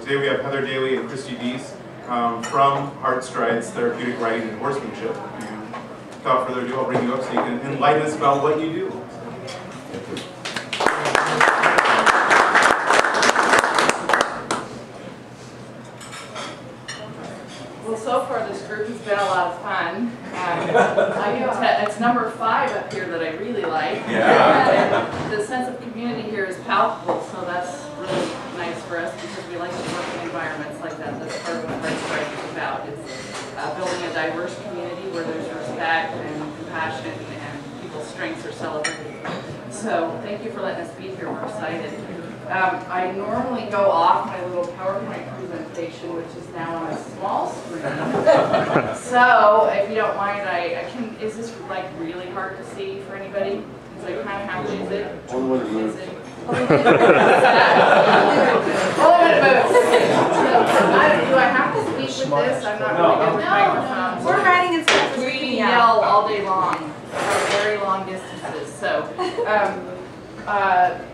today we have Heather Daly and Christy Deese from HeartStrides Therapeutic Riding and Horsemanship. Without further ado, I'll bring you up so you can enlighten us about what you do. Well, so far this group has been a lot of fun. It's number 5 up here that I really like. Yeah. And the sense of community here is palpable, so that's really nice for us because we like to work in environments like that. That's part of what HeartStrides is about. It's building a diverse community where there's respect and compassion and people's strengths are celebrated. So thank you for letting us be here. We're excited. I normally go off my little PowerPoint presentation, which is now on a small screen. So if you don't mind, is this like really hard to see for anybody? Is I kind of have to use it? Is it? Do I have to speak with this? I'm not really good with microphones. We're writing and stuff. We yell all day long, for very long distances. So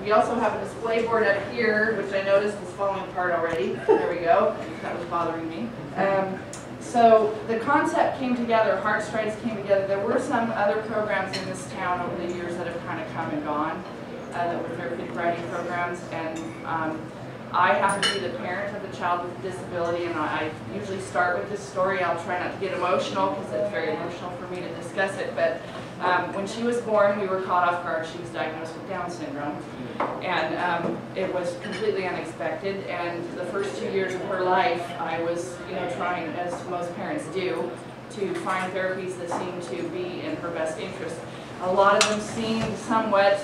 we also have a display board up here, which I noticed is falling apart already. There we go. That was bothering me. So the concept came together, HeartStrides came together. There were some other programs in this town over the years that have kind of come and gone. That were therapeutic riding programs, and I happen to be the parent of the child with a disability, and I usually start with this story. I'll try not to get emotional because it's very emotional for me to discuss it, but when she was born, we were caught off guard. She was diagnosed with Down syndrome, and it was completely unexpected, and the first 2 years of her life, I was trying, as most parents do, to find therapies that seemed to be in her best interest. A lot of them seemed somewhat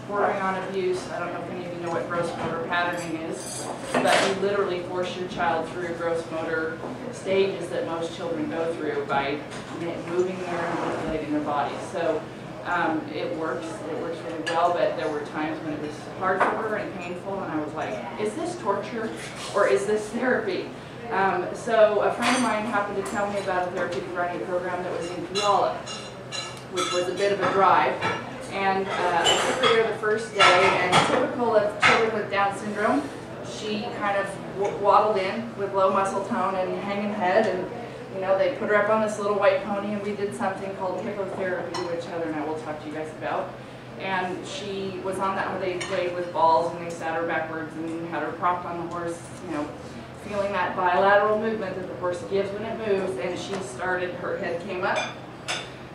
bordering on abuse. I don't know if any of you know what gross motor patterning is, but you literally force your child through gross motor stages that most children go through by moving their and manipulating their body. So it works really well, but there were times when it was hard for her and painful, and I was like, is this torture or is this therapy? So a friend of mine happened to tell me about a therapeutic riding program that was in Puyallup, which was a bit of a drive. And I took her there the first day, and typical of children with Down syndrome, she kind of waddled in with low muscle tone and hanging head, and they put her up on this little white pony, and we did something called hippotherapy, which Heather and I will talk to you guys about. And she was on that, they played with balls, and they sat her backwards and had her propped on the horse, feeling that bilateral movement that the horse gives when it moves, and she started, her head came up,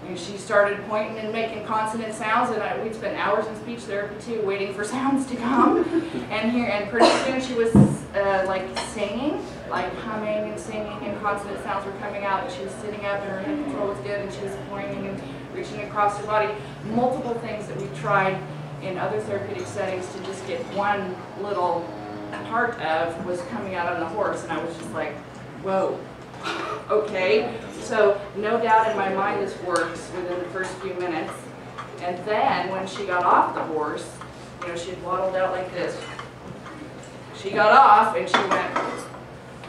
and she started pointing and making consonant sounds, and we'd spend hours in speech therapy too, waiting for sounds to come. And pretty soon she was like singing, like humming and singing, and consonant sounds were coming out. And she was sitting up, and her hand control was good, and she was pointing and reaching across her body. Multiple things that we tried in other therapeutic settings to just get one little part of was coming out on the horse, and I was just like, whoa. Okay, so no doubt in my mind this works within the first few minutes. And then when she got off the horse, she had waddled out like this. She got off and she went,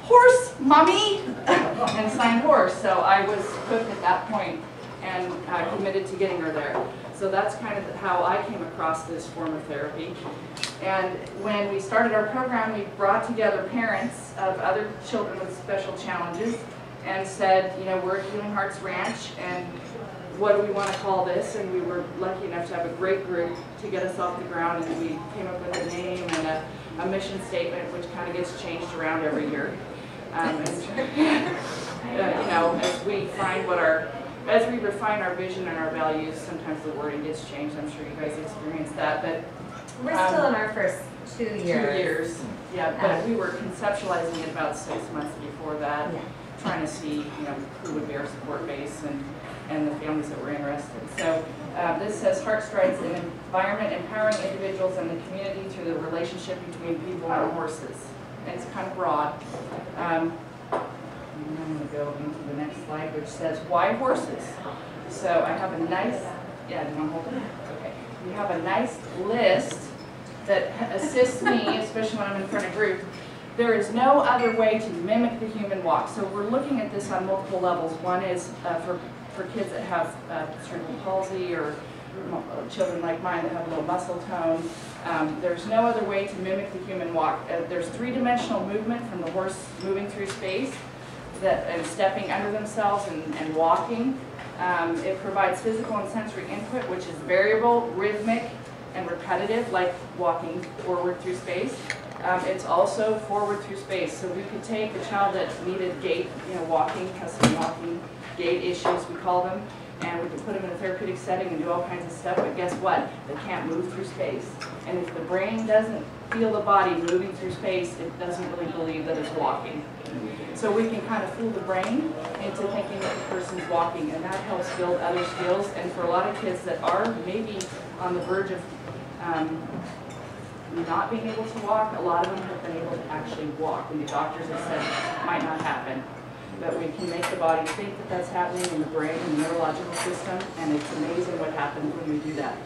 horse, mommy, and signed horse. So I was hooked at that point and committed to getting her there. So that's kind of how I came across this form of therapy. And when we started our program, we brought together parents of other children with special challenges and said, we're at Healing Hearts Ranch, and what do we want to call this? And we were lucky enough to have a great group to get us off the ground, and we came up with a name and a mission statement, which kind of gets changed around every year. As we find as we refine our vision and our values, sometimes the wording gets changed. I'm sure you guys experienced that, but we're still in our first 2 years. 2 years, yeah. But we were conceptualizing it about 6 months before that, trying to see, who would be our support base and the families that were interested. So this says HeartStrides, an environment empowering individuals and the community through the relationship between people and horses. And it's kind of broad. I'm going to go into the next slide, which says, why horses? So I have a nice, do you want to hold it? Okay. We have a nice list that assists me, especially when I'm in front of group. There is no other way to mimic the human walk. So we're looking at this on multiple levels. One is for kids that have cerebral palsy or children like mine that have low muscle tone. There's no other way to mimic the human walk. There's three-dimensional movement from the horse moving through space and stepping under themselves and walking. It provides physical and sensory input, which is variable, rhythmic, and repetitive, like walking forward through space. It's also forward through space. So we could take a child that needed gait, walking, custom walking, gait issues, we call them, and we can put them in a therapeutic setting and do all kinds of stuff, but guess what? They can't move through space. And if the brain doesn't feel the body moving through space, it doesn't really believe that it's walking. So we can kind of fool the brain into thinking that the person's walking, and that helps build other skills. And for a lot of kids that are maybe on the verge of not being able to walk, a lot of them have been able to actually walk, and the doctors have said it might not happen. But we can make the body think that that's happening in the brain and the neurological system, and it's amazing what happens when we do that.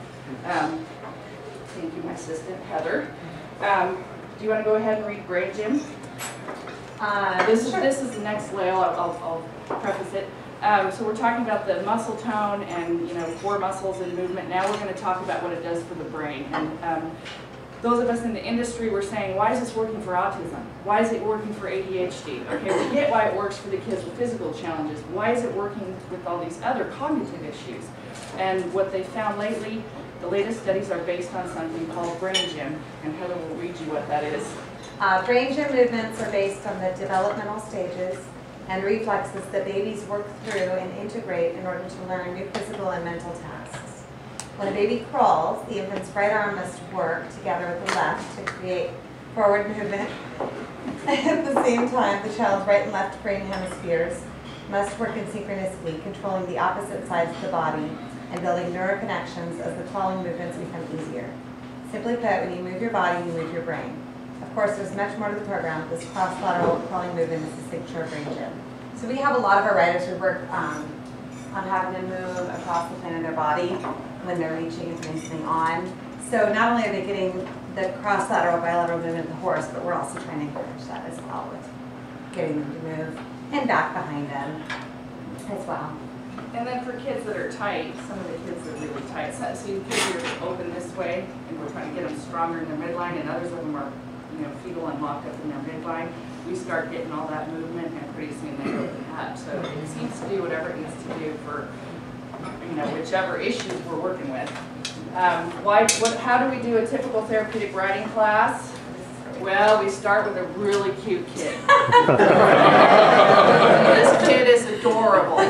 Thank you, my assistant, Heather. Do you want to go ahead and read Brain Gym? This is the next layer. I'll preface it. So we're talking about the muscle tone and core muscles and movement. Now we're going to talk about what it does for the brain. And those of us in the industry were saying, why is this working for autism? Why is it working for ADHD? Okay, we get why it works for the kids with physical challenges. Why is it working with all these other cognitive issues? And what they found lately, the latest studies are based on something called Brain Gym, and Heather will read you what that is. Brain gym movements are based on the developmental stages and reflexes that babies work through and integrate in order to learn new physical and mental tasks. When a baby crawls, the infant's right arm must work together with the left to create forward movement. At the same time, the child's right and left brain hemispheres must work synchronously, controlling the opposite sides of the body and building neuroconnections as the crawling movements become easier. Simply put, when you move your body, you move your brain. Of course, there's much more to the program. This cross-lateral crawling movement is a signature of Brain Gym. So we have a lot of our riders who work on having them move across the plane of their body when they're reaching and putting something on. So not only are they getting the cross-lateral, bilateral movement of the horse, but we're also trying to encourage that as well with getting them to move and back behind them as well. And then for kids that are tight, some of the kids are really tight. So you kids are open this way, and we're trying to get them stronger in their midline, and others of them are fetal and locked up in their midline. We start getting all that movement, and pretty soon they open up. So it seems to do whatever it needs to do for whichever issues we're working with. How do we do a typical therapeutic riding class? Well, we start with a really cute kid. This kid is adorable.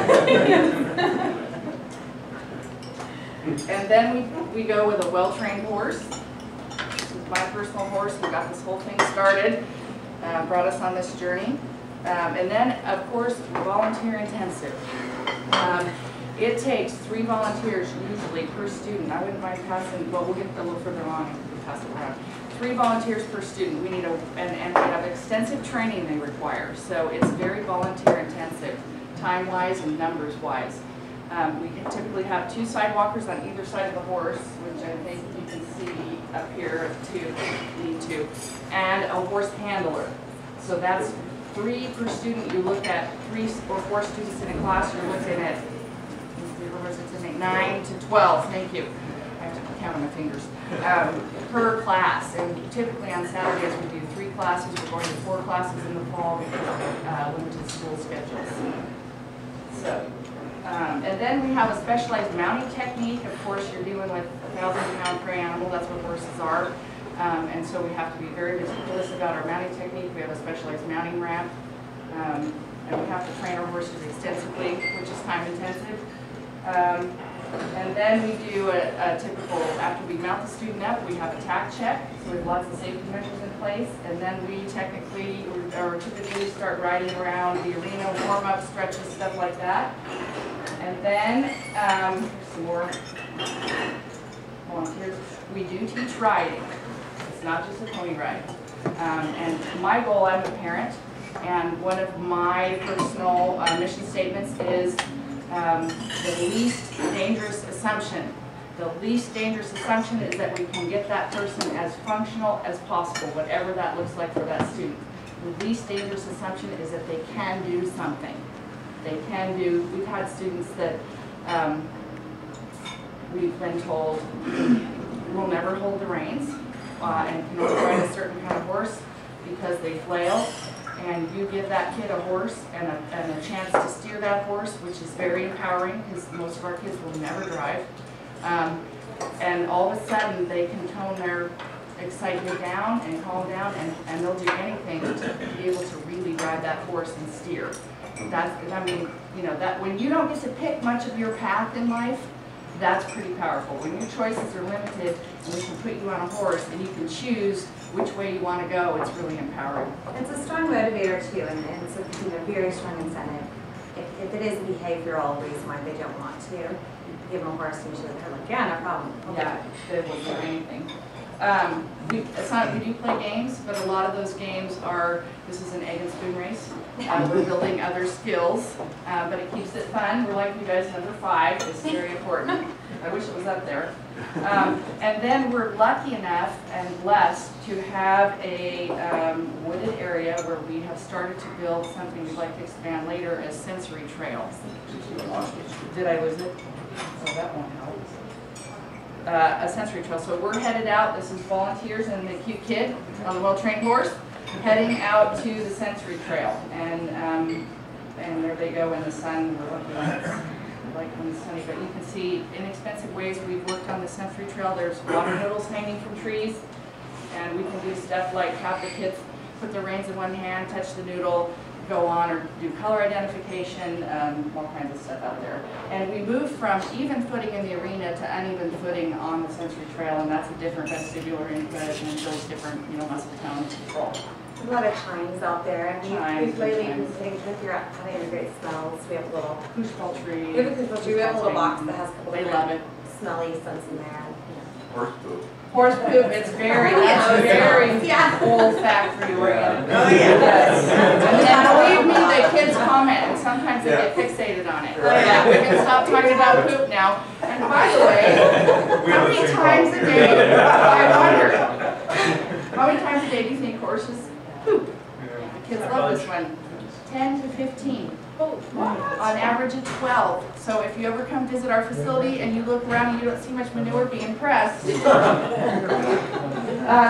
And then we go with a well-trained horse. This is my personal horse. We got this whole thing started, brought us on this journey. And then, of course, volunteer intensive. It takes 3 volunteers usually per student. I wouldn't mind passing, well, we'll get a little further on if we pass it around. 3 volunteers per student. We need and we have extensive training they require. So it's very volunteer intensive, time-wise and numbers-wise. We can typically have 2 sidewalkers on either side of the horse, which I think you can see up here, 2, and a horse handler. So that's 3 per student. You look at 3 or 4 students in a class, you're looking at 9 to 12, thank you. I have to count on my fingers. Per class, and typically on Saturdays we do 3 classes. We're going to 4 classes in the fall because of limited school schedules. So, and then we have a specialized mounting technique. Of course, you're dealing with a 1,000-pound prey animal. That's what horses are. And so we have to be very meticulous about our mounting technique. We have a specialized mounting ramp. And we have to train our horses extensively, which is time intensive. And then we do a typical, after we mount the student up, we have a tack check. So we have lots of safety measures in place. And then we typically start riding around the arena, warm-up, stretches, stuff like that. And then, some more volunteers. We do teach riding. It's not just a pony ride. And my goal, I'm a parent, and one of my personal mission statements is the least dangerous assumption. The least dangerous assumption is that we can get that person as functional as possible, whatever that looks like for that student. The least dangerous assumption is that they can do something. They can do, we've had students that we've been told we'll never hold the reins and can only ride a certain kind of horse because they flail. And you give that kid a horse and a chance to steer that horse, which is very empowering because most of our kids will never drive. And all of a sudden they can tone their excitement down and calm down, and they'll do anything to be able to really ride that horse and steer. That's, I mean, you know, that when you don't get to pick much of your path in life, that's pretty powerful. When your choices are limited and we can put you on a horse and you can choose which way you want to go, it's really empowering. It's a strong motivator too, and it's a very strong incentive. If it is a behavioral reason why they don't want to, give them a horse and usually they're like, yeah, no problem. Yeah, they will do anything. It's not, we do play games, but a lot of those games are, this is an egg and spoon race. We're building other skills, but it keeps it fun. We're like you guys, number 5 is very important. I wish it was up there. And then we're lucky enough and blessed to have a wooded area where we have started to build something we'd like to expand later as sensory trails. Did I lose it? Oh, that won't help. A sensory trail. So we're headed out. This is volunteers and the cute kid on the well-trained horse heading out to the sensory trail. And there they go in the sun. We're looking at it like when it's sunny. But you can see inexpensive ways we've worked on the sensory trail. There's water noodles hanging from trees. And we can do stuff like have the kids put their reins in one hand, touch the noodle, go on, or do color identification, all kinds of stuff out there. And we moved from even footing in the arena to uneven footing on the sensory trail, and that's a different vestibular input and those different, you know, muscle tone control. A lot of chimes out there, and we've lately been sitting with your having great smells. We have a little push ball tree. We have a push ball tree. We have a little box that has a couple of love it. Smelly scents in there. Horse poop. Horse poop, it's very, olfactory oriented. Oh yeah. And believe me, the kids comment, and sometimes they get fixated on it. Yeah, we can stop talking about poop now. And by the way, how many times a day, I wonder, how many times a day do you think horses poop? The kids love this one. 10 to 15. On average of 12. So if you ever come visit our facility and you look around and you don't see much manure, be impressed. A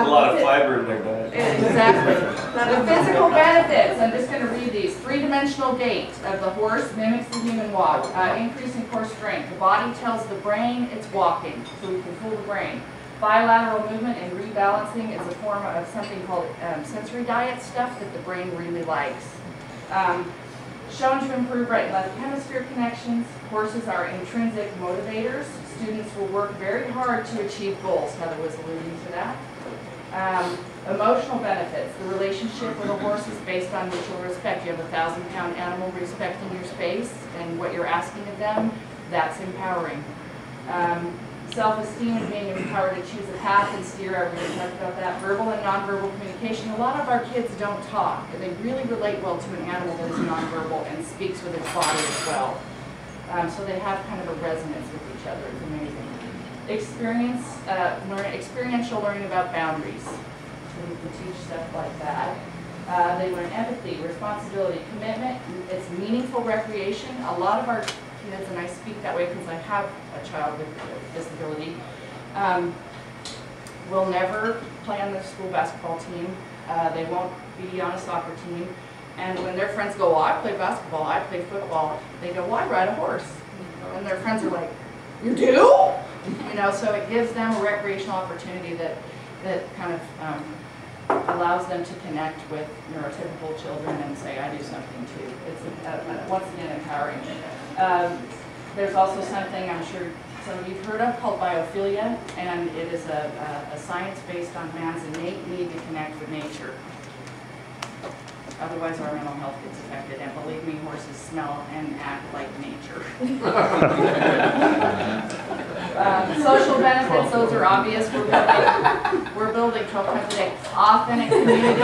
lot of fiber in their diet. Exactly. The physical benefits, I'm just going to read these. 3-dimensional gait of the horse mimics the human walk. Increasing core strength. The body tells the brain it's walking, so we control the brain. Bilateral movement and rebalancing is a form of something called sensory diet stuff that the brain really likes. Shown to improve right and left hemisphere connections. Horses are intrinsic motivators. Students will work very hard to achieve goals. Heather was alluding to that. Emotional benefits. The relationship with a horse is based on mutual respect. You have a 1,000-pound animal respecting your space and what you're asking of them. That's empowering. Self-esteem and being empowered to choose a path and steer. I already talked about that. Verbal and nonverbal communication. A lot of our kids don't talk, and they really relate well to an animal that is nonverbal and speaks with its body as well. So they have kind of a resonance with each other. It's amazing. Experiential learning about boundaries. So we can teach stuff like that. They learn empathy, responsibility, commitment. It's meaningful recreation. A lot of our kids, and I speak that way because I have a child with a disability, will never play on the school basketball team. They won't be on a soccer team. And when their friends go, well, I play basketball, I play football, they go, well, I ride a horse. And their friends are like, you do? You know, so it gives them a recreational opportunity that kind of allows them to connect with neurotypical children and say, I do something too. It's, once again, empowering. There's also something I'm sure some of you've heard of called biophilia, and it is a science based on man's innate need to connect with nature. Otherwise our mental health gets affected, and believe me, horses smell and act like nature. Social benefits, those are obvious. We're building 12 times a day. Authentic community.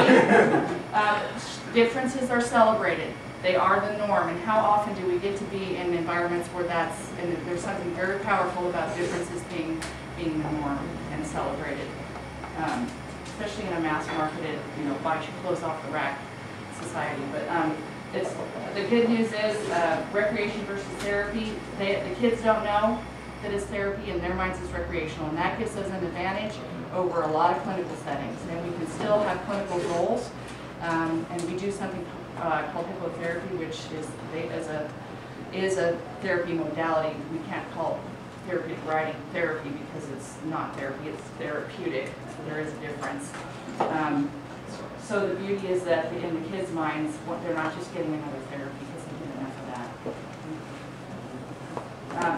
Differences are celebrated. They are the norm, and how often do we get to be in environments where and there's something very powerful about differences being the norm and celebrated, especially in a mass-marketed, buy your clothes off the rack society. But the good news is recreation versus therapy. The kids don't know that is therapy, in their minds it's recreational, and that gives us an advantage over a lot of clinical settings. And we can still have clinical goals, and we do something called hippotherapy, which is a therapy modality. We can't call therapeutic riding therapy because it's not therapy, it's therapeutic, so there is a difference. So the beauty is that in the kids' minds, they're not just getting another therapy because they get enough of that.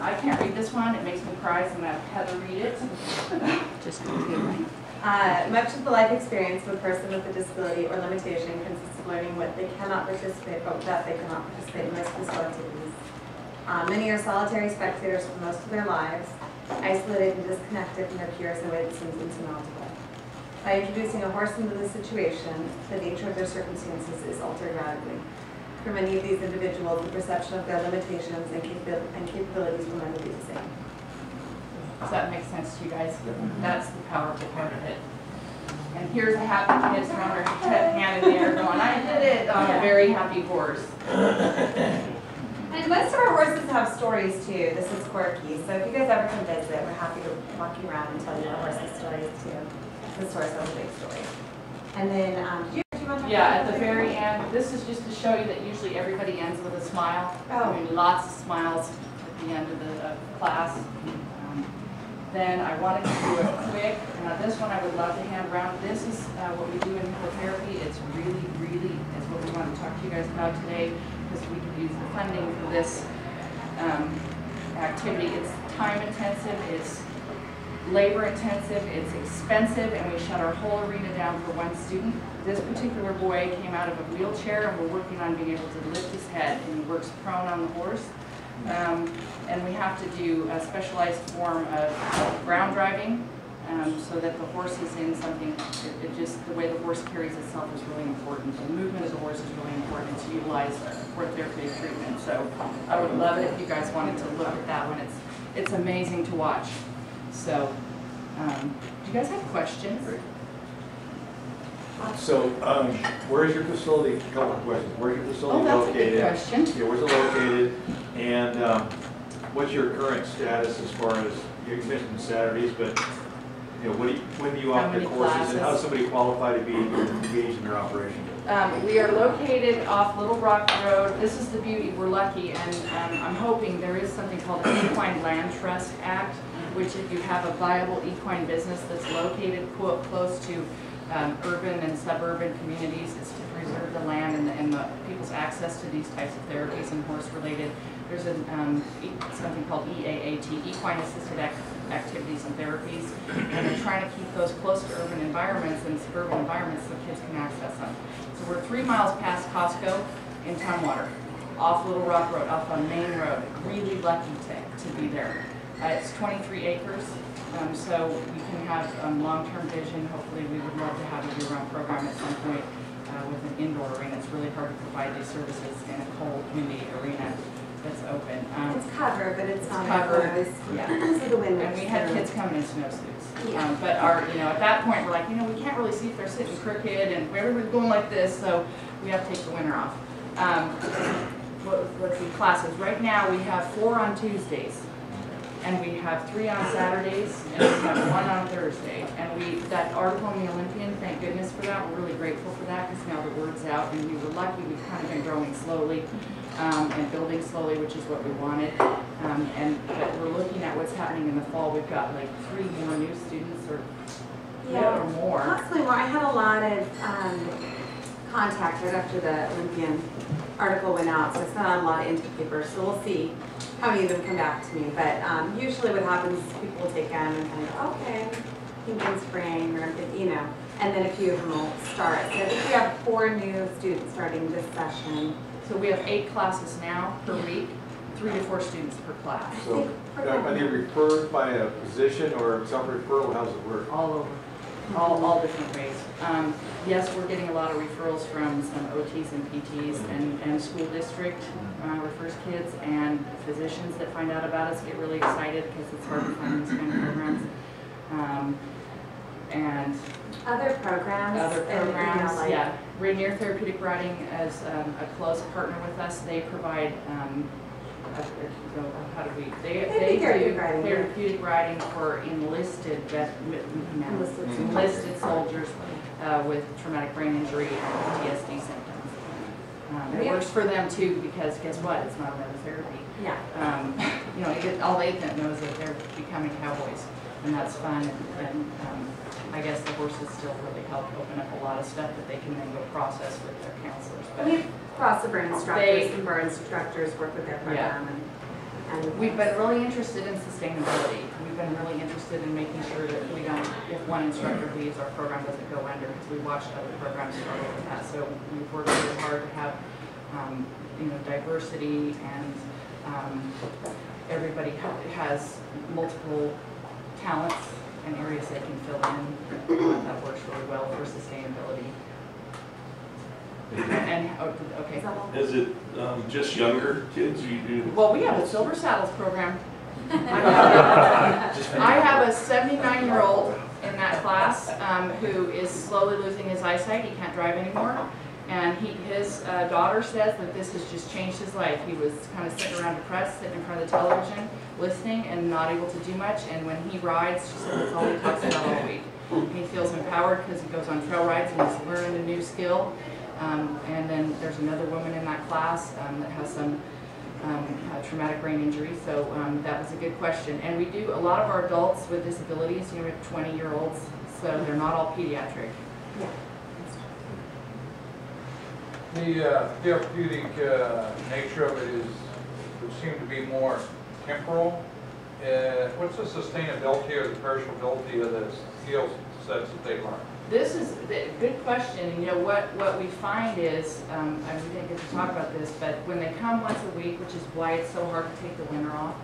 I can't read this one, it makes me cry, so I'm going to have Heather read it. Much of the life experience of a person with a disability or limitation consists of learning what they cannot participate, but that they cannot participate in most physical activities. Many are solitary spectators for most of their lives, isolated and disconnected from their peers in a way that seems insurmountable. By introducing a horse into the situation, the nature of their circumstances is altered radically. For many of these individuals, the perception of their limitations and capabilities will never be the same. Does that make sense to you guys? That's the powerful part of it. And here's a happy kid throwing her hand in the air going, I did it, on a very happy horse. And most of our horses have stories too. This is quirky. So if you guys ever come visit, we're happy to walk you around and tell you our horses' stories too. This horse has a big story. And then, do you want to talk about at the very end, this is just to show you that usually everybody ends with a smile. Oh. I mean, lots of smiles at the end of the class. Then I wanted to do a quick, this one I would love to hand around. This is what we do in hippotherapy. It's really is what we want to talk to you guys about today, because we can use the funding for this activity. It's time intensive, it's labor intensive, it's expensive, and we shut our whole arena down for one student. This particular boy came out of a wheelchair, and we're working on being able to lift his head, and he works prone on the horse. And we have to do a specialized form of ground driving, so that the horse is in something, the way the horse carries itself is really important. The movement of the horse is really important to utilize for therapeutic treatment. So I would love it if you guys wanted to look at that one. It's amazing to watch. So, do you guys have questions? So, where is your facility? A couple of questions. Where's your facility that's located? A good question. Yeah, where's it located? And what's your current status as far as, you mentioned Saturdays, but you know, when do you offer the courses, classes? and how does somebody qualify to be engaged in their operation? We are located off Little Rock Road. This is the beauty, we're lucky, and I'm hoping there is something called an Equine Land Trust Act, which if you have a viable equine business that's located close to urban and suburban communities, it's to preserve the land and the people's access to these types of therapies and horse-related. There's something called EAAT, Equine Assisted Activities and Therapies, and they're trying to keep those close to urban environments and suburban environments so kids can access them. So we're 3 miles past Costco in Tumwater, off Little Rock Road, off on Main Road. Really lucky to be there. It's 23 acres, so we can have long-term vision. Hopefully we would love to have a year-round program at some point with an indoor arena. It's really hard to provide these services in a cold, windy arena that's open. It's covered, but it's not covered. Yeah. So the wind. And we had kids coming in snowsuits. Yeah. But at that point we're like, we can't really see if they're sitting crooked, and everybody's going like this, so we have to take the winter off. Let's see, classes. Right now we have 4 on Tuesdays, and we have 3 on Saturdays, and we have 1 on Thursday. And that article in the Olympian, thank goodness for that. We're really grateful for that, because now the word's out, and we were lucky. We've kind of been growing slowly and building slowly, which is what we wanted. But we're looking at what's happening in the fall. We've got like 3 more new students or more. Possibly more. I had a lot of contact right after the Olympian article went out, so I sent out a lot of intake papers. So we'll see how many of them come back to me. But usually what happens is people will take them and kind of go, okay, I think in spring, or and then a few of them will start. So I think we have 4 new students starting this session. So we have 8 classes now per week, 3 to 4 students per class. So, are they referred by a physician or self-referral? How does it work? All over. All different ways. Yes, we're getting a lot of referrals from some OTs and PTs and school district refers kids, and physicians that find out about us get really excited because it's hard to find these kind of programs. And other programs, yeah. Rainier Therapeutic Riding as a close partner with us. They provide how do we, They they do therapeutic riding. therapeutic riding for enlisted soldiers with traumatic brain injury and PTSD symptoms. It works for them too, because guess what? It's not another therapy. Yeah. You know, all they know is that they're becoming cowboys, and that's fun. And I guess the horses still really help open up a lot of stuff that they can then go process with their counselors. But We've crossed the brain instructors and burn instructors work with their program. And we've been really interested in sustainability. We've been really interested in making sure that we don't, if one instructor leaves, our program doesn't go under, because we watched other programs struggle with that. So we've worked really hard to have, you know, diversity, and everybody has multiple talents and areas they can fill in. That works really well for sustainability. And okay. Is it just younger kids you do? Well, we have a Silver Saddles program. I have a 79-year-old in that class who is slowly losing his eyesight. He can't drive anymore. And his daughter says that this has just changed his life. He was kind of sitting around depressed, sitting in front of the television, listening and not able to do much. And when he rides, she said that's all he talks about all week. And he feels empowered because he goes on trail rides and he's learning a new skill. And then there's another woman in that class that has some traumatic brain injury, so that was a good question. And we do a lot of our adults with disabilities, you know, we have 20-year-olds, so they're not all pediatric. Yeah. The therapeutic nature of it would seem to be more temporal. What's the sustainability or the perishability of the skill sets that they learn? This is a good question. You know, what we find is, and we didn't get to talk about this, but when they come once a week, which is why it's so hard to take the winter off,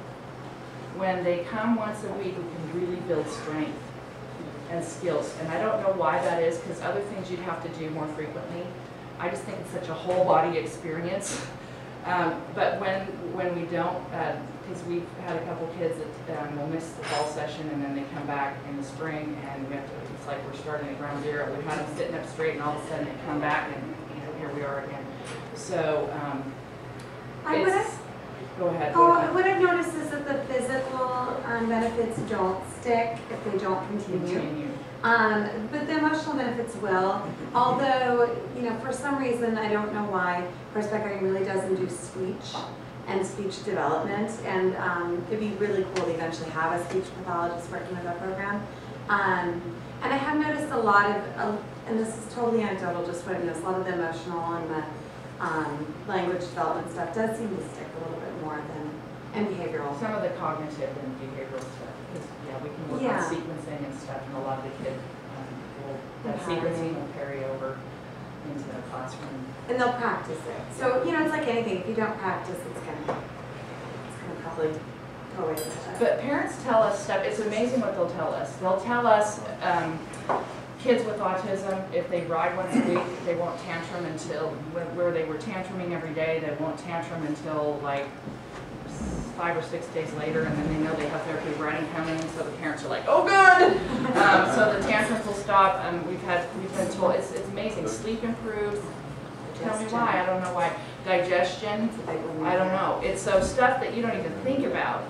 when they come once a week, we can really build strength and skills. And I don't know why that is, because other things you'd have to do more frequently. I just think it's such a whole body experience. But when we don't, because we've had a couple kids that will miss the fall session and then they come back in the spring, and we have to, it's like we're starting at ground zero. We've had them sitting up straight, and all of a sudden they come back, and you know, here we are again. So go ahead. What I've noticed is that the physical benefits don't stick if they don't continue. But the emotional benefits will. Although, you know, for some reason, I don't know why, horseback riding really does induce speech and speech development. And it'd be really cool to eventually have a speech pathologist working with our program. And I have noticed a lot of, and this is totally anecdotal, just what I noticed, a lot of the emotional and the language development stuff does seem to stick a little bit more and behavioral. Some of the cognitive and behavioral stuff, because yeah, we can work on sequencing and stuff, and a lot of the kids that sequencing will carry over into the classroom. And they'll practice it. So, you know, it's like anything. If you don't practice, it's gonna probably go away with it. But parents tell us stuff. It's amazing what they'll tell us. They'll tell us kids with autism, if they ride once a week, they won't tantrum until, where they were tantruming every day, they won't tantrum until like 5 or 6 days later, and then they know they have therapeutic riding coming, so the parents are like, oh good! So the tantrums will stop, and we've been told, it's amazing. Sleep improves. Tell me why, I don't know why. Digestion, I don't know. It's so stuff that you don't even think about.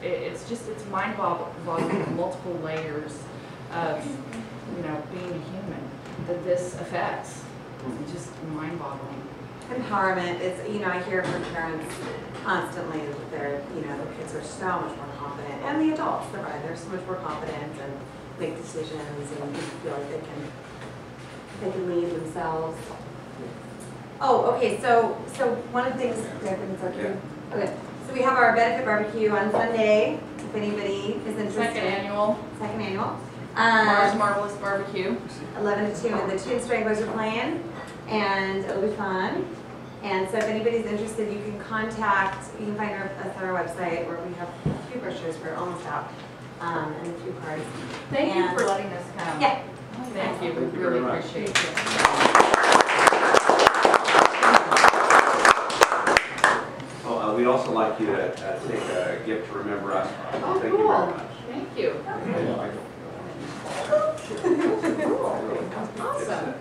It's just, it's mind-boggling, multiple layers of, you know, being a human that this affects. It's just mind-boggling. Empowerment is, you know, I hear from parents constantly that they're, you know, the kids are so much more confident, and the adults, they're so much more confident and make decisions and feel like they can lead themselves. Oh, okay, so one of the things, okay, so we have our benefit barbecue on Sunday, if anybody is interested. Second annual. Mars Marvelous Barbecue. 11 to 2, and the Twin Stranglers are playing, and it'll be fun. And so if anybody's interested, you can find us on our website, where we have a few brochures for almost out, and a few cards. Thank you for letting us come. Yeah. Thank you, we really appreciate it. Oh, we'd also like you to take a gift to remember us. Oh, Thank you very much. Thank you. Awesome.